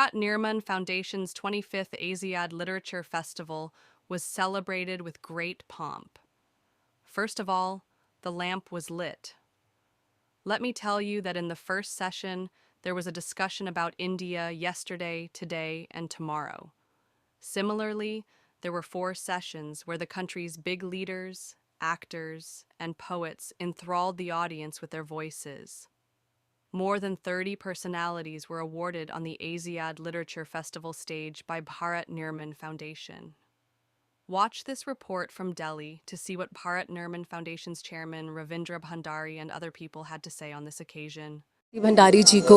Bharat Nirman Foundation's 25th Asiad Literature Festival was celebrated with great pomp. First of all, the lamp was lit. Let me tell you that in the first session, there was a discussion about India yesterday, today, and tomorrow. Similarly, there were 4 sessions where the country's big leaders, actors, and poets enthralled the audience with their voices. More than 30 personalities were awarded on the Asiad Literature Festival stage by Bharat Nirman Foundation. Watch this report from Delhi to see what Bharat Nirman Foundation's chairman Ravindra Bhandari and other people had to say on this occasion. Bhandari जी को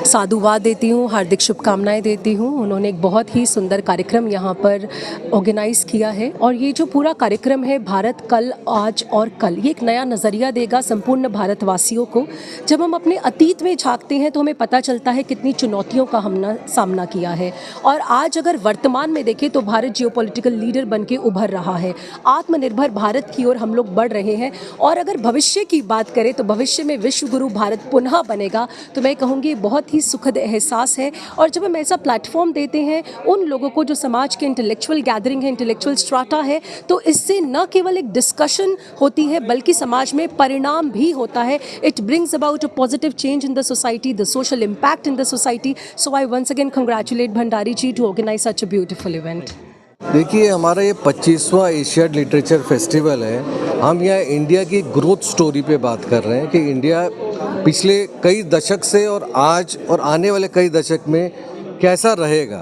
साधुवाद देती हूँ, हार्दिक शुभकामनाएं देती हूँ। उन्होंने एक बहुत ही सुंदर कार्यक्रम यहाँ पर ऑर्गेनाइज़ किया है और ये जो पूरा कार्यक्रम है भारत कल, आज और कल, ये एक नया नज़रिया देगा संपूर्ण भारतवासियों को। जब हम अपने अतीत में झांकते हैं तो हमें पता चलता है कितनी चुनौतियों का हमने सामना किया है और आज अगर वर्तमान में देखें तो भारत जियोपॉलिटिकल लीडर बन के उभर रहा है। आत्मनिर्भर भारत की ओर हम लोग बढ़ रहे हैं और अगर भविष्य की बात करें तो भविष्य में विश्व गुरु भारत पुनः बनेगा। तो मैं कहूँगी बहुत ही सुखद एहसास है और जब हम ऐसा प्लेटफॉर्म देते हैं उन लोगों को जो समाज के इंटेलेक्चुअल गैदरिंग है, इंटेलेक्चुअल स्ट्राटा है, तो इससे न केवल एक डिस्कशन होती है बल्कि समाज में परिणाम भी होता है। It brings about a positive change in the society, the social impact in the society. So I once again congratulate Bhandari ji to organise such a beautiful event. देखिए, हमारा ये 25वां एशियाड लिटरेचर फेस्टिवल है। हम यहाँ इंडिया की ग्रोथ स्टोरी पे बात कर रहे हैं कि इंडिया पिछले कई दशक से और आज और आने वाले कई दशक में कैसा रहेगा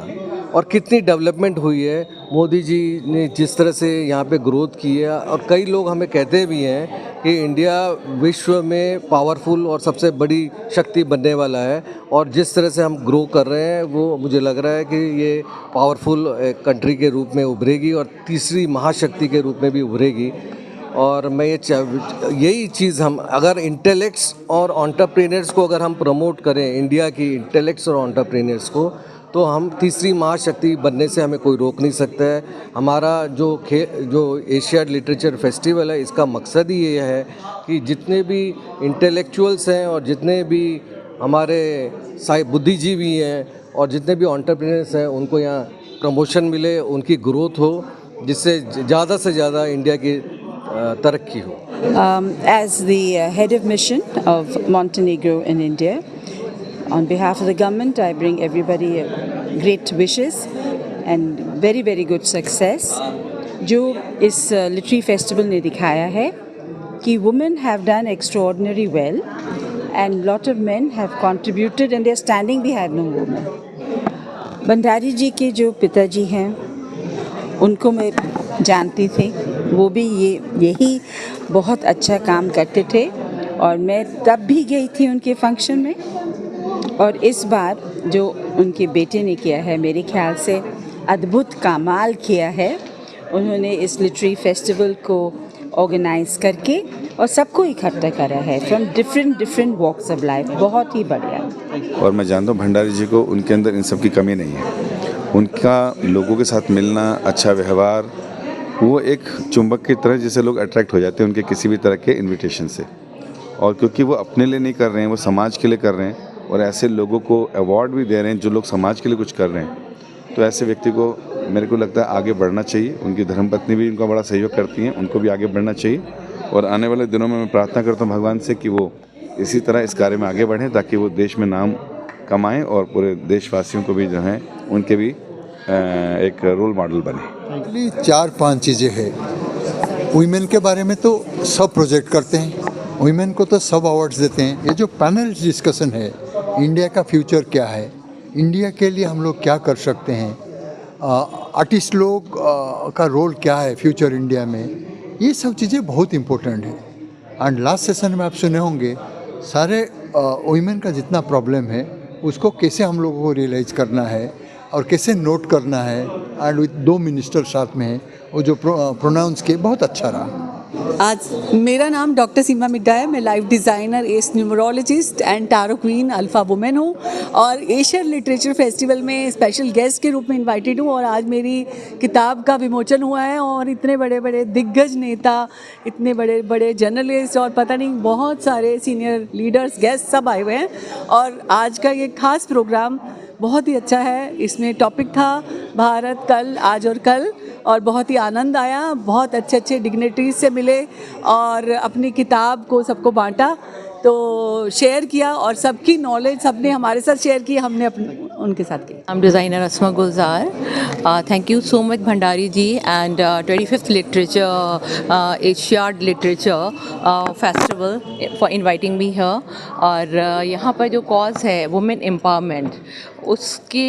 और कितनी डेवलपमेंट हुई है। मोदी जी ने जिस तरह से यहाँ पे ग्रोथ की है और कई लोग हमें कहते भी हैं कि इंडिया विश्व में पावरफुल और सबसे बड़ी शक्ति बनने वाला है और जिस तरह से हम ग्रो कर रहे हैं वो मुझे लग रहा है कि ये पावरफुल कंट्री के रूप में उभरेगी और तीसरी महाशक्ति के रूप में भी उभरेगी। और मैं यही चीज़ हम अगर इंटेलेक्ट्स और एंटरप्रेन्योर्स को अगर हम प्रमोट करें, इंडिया की इंटेलेक्ट्स और एंटरप्रेन्योर्स को, तो हम तीसरी महाशक्ति बनने से हमें कोई रोक नहीं सकता है। हमारा जो एशियाड लिटरेचर फेस्टिवल है, इसका मकसद ही ये है कि जितने भी इंटेलेक्चुअल्स हैं और जितने भी हमारे बुद्धिजीवी हैं और जितने भी एंटरप्रेन्योर्स हैं उनको यहाँ प्रमोशन मिले, उनकी ग्रोथ हो, जिससे ज़्यादा से ज़्यादा इंडिया की तरक्की हो। As the head of mission of Montenegro in India, on behalf of the government, I bring everybody great wishes and very very good success. जो इस literary festival ने दिखाया है कि women have done extraordinary well and lot of men have contributed and they are standing behind no women. Bhandari जी के जो पिताजी हैं उनको मैं जानती थी, वो भी यही बहुत अच्छा काम करते थे और मैं तब भी गई थी उनके फंक्शन में। और इस बार जो उनके बेटे ने किया है मेरे ख्याल से अद्भुत कमाल किया है। उन्होंने इस लिटरेरी फेस्टिवल को ऑर्गेनाइज करके और सबको इकट्ठा करा है from different walks of life. बहुत ही बढ़िया। और मैं जानता हूँ भंडारी जी को, उनके अंदर इन सब की कमी नहीं है। उनका लोगों के साथ मिलना, अच्छा व्यवहार, वो एक चुंबक की तरह जैसे लोग अट्रैक्ट हो जाते हैं उनके किसी भी तरह के इनविटेशन से। और क्योंकि वो अपने लिए नहीं कर रहे हैं, वो समाज के लिए कर रहे हैं और ऐसे लोगों को अवार्ड भी दे रहे हैं जो लोग समाज के लिए कुछ कर रहे हैं, तो ऐसे व्यक्ति को मेरे को लगता है आगे बढ़ना चाहिए। उनकी धर्मपत्नी भी उनका बड़ा सहयोग करती हैं, उनको भी आगे बढ़ना चाहिए। और आने वाले दिनों में मैं प्रार्थना करता हूँ भगवान से कि वो इसी तरह इस कार्य में आगे बढ़ें ताकि वो देश में नाम कमाएँ और पूरे देशवासियों को भी जो हैं उनके भी एक रोल मॉडल बने। 4-5 चीज़ें हैं। वुमेन के बारे में तो सब प्रोजेक्ट करते हैं, वुमेन को तो सब अवार्ड्स देते हैं। ये जो पैनल डिस्कशन है, इंडिया का फ्यूचर क्या है, इंडिया के लिए हम लोग क्या कर सकते हैं, आर्टिस्ट लोग का रोल क्या है फ्यूचर इंडिया में, ये सब चीज़ें बहुत इम्पोर्टेंट है। एंड लास्ट सेशन में आप सुने होंगे सारे वुमेन का जितना प्रॉब्लम है उसको कैसे हम लोगों को रियलाइज़ करना है और कैसे नोट करना है। एंड विद 2 मिनिस्टर साथ में हैं, वो जो प्रोनाउंस किए बहुत अच्छा रहा। आज मेरा नाम डॉक्टर सीमा मिड्डा है। मैं life designer, as numerologist and tarot queen alpha women हूँ और एशियन लिटरेचर फेस्टिवल में स्पेशल गेस्ट के रूप में इनवाइटेड हूँ। और आज मेरी किताब का विमोचन हुआ है और इतने बड़े बड़े दिग्गज नेता, इतने बड़े बड़े जर्नलिस्ट और पता नहीं बहुत सारे सीनियर लीडर्स, गेस्ट सब आए हुए हैं। और आज का ये खास प्रोग्राम बहुत ही अच्छा है। इसमें टॉपिक था भारत कल, आज और कल, और बहुत ही आनंद आया। बहुत अच्छे अच्छे डिग्नेटरीज से मिले और अपनी किताब को सबको बांटा, तो शेयर किया, और सबकी नॉलेज सबने हमारे साथ शेयर की, हमने अपने उनके साथ की। I'm designer Asma Gulzar. Thank you so much Bhandari ji and 25th Literature Asiad Literature Festival for inviting me here. और यहाँ पर जो cause है Women Empowerment, उसके